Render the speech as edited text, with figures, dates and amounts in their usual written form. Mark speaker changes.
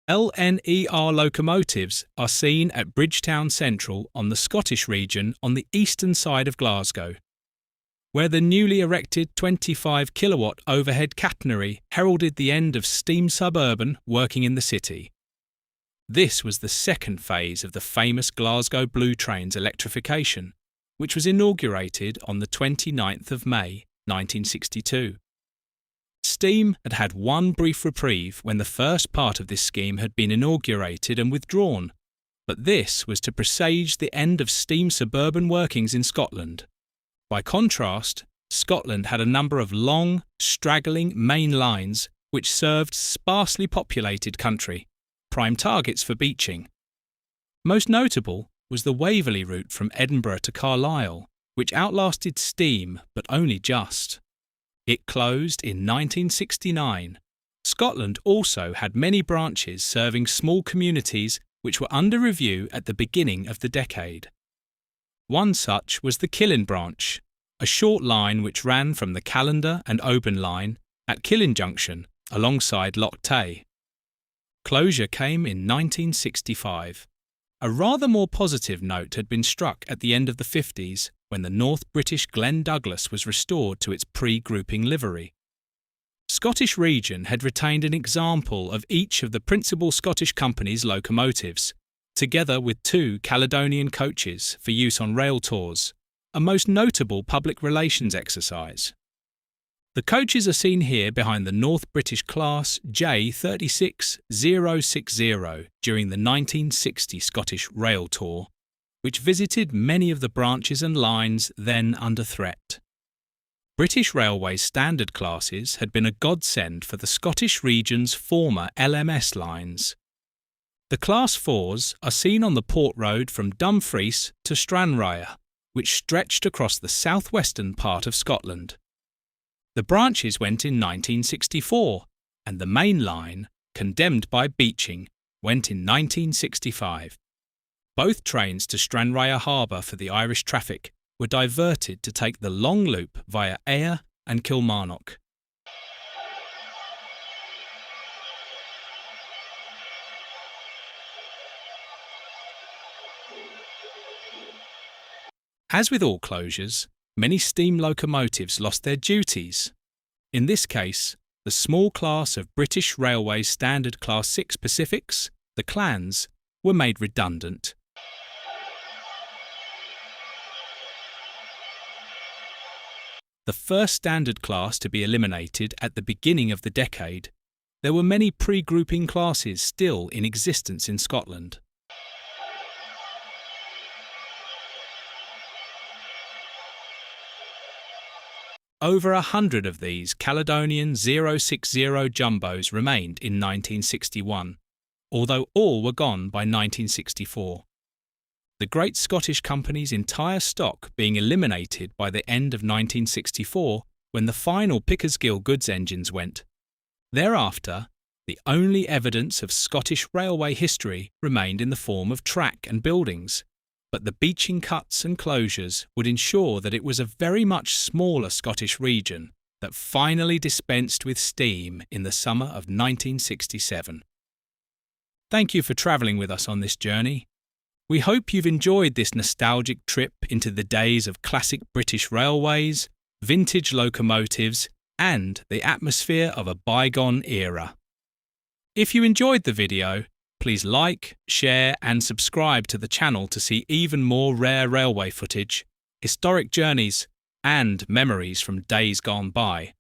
Speaker 1: LNER locomotives are seen at Bridgetown Central on the Scottish region on the eastern side of Glasgow, where the newly erected 25 kilowatt overhead catenary heralded the end of steam suburban working in the city. This was the second phase of the famous Glasgow Blue Trains electrification, which was inaugurated on the 29th of May 1962. Steam had had one brief reprieve when the first part of this scheme had been inaugurated and withdrawn, but this was to presage the end of steam suburban workings in Scotland. By contrast, Scotland had a number of long, straggling main lines which served sparsely populated country, prime targets for Beeching. Most notable was the Waverley Route from Edinburgh to Carlisle, which outlasted steam but only just. It closed in 1969. Scotland also had many branches serving small communities which were under review at the beginning of the decade. One such was the Killin Branch, a short line which ran from the Caledonian and Oban line at Killin Junction alongside Loch Tay. Closure came in 1965. A rather more positive note had been struck at the end of the 50s when the North British Glen Douglas was restored to its pre-grouping livery. Scottish Region had retained an example of each of the principal Scottish companies' locomotives, together with 2 Caledonian coaches for use on rail tours, a most notable public relations exercise. The coaches are seen here behind the North British class J36060 during the 1960 Scottish Rail Tour, which visited many of the branches and lines then under threat. British Railway's standard classes had been a godsend for the Scottish region's former LMS lines. The Class 4s are seen on the Port Road from Dumfries to Stranraer, which stretched across the southwestern part of Scotland. The branches went in 1964, and the main line, condemned by Beeching, went in 1965. Both trains to Stranraer Harbour for the Irish traffic were diverted to take the long loop via Ayr and Kilmarnock. As with all closures, many steam locomotives lost their duties. In this case, the small class of British Railway's Standard Class 6 Pacifics, the Clans, were made redundant. The first standard class to be eliminated at the beginning of the decade, there were many pre-grouping classes still in existence in Scotland. Over 100 of these Caledonian 060 jumbos remained in 1961, although all were gone by 1964. The Great Scottish Company's entire stock being eliminated by the end of 1964 when the final Pickersgill goods engines went. Thereafter, the only evidence of Scottish railway history remained in the form of track and buildings, but the Beeching cuts and closures would ensure that it was a very much smaller Scottish region that finally dispensed with steam in the summer of 1967. Thank you for travelling with us on this journey. We hope you've enjoyed this nostalgic trip into the days of classic British railways, vintage locomotives, and the atmosphere of a bygone era. If you enjoyed the video, please like, share and subscribe to the channel to see even more rare railway footage, historic journeys and memories from days gone by.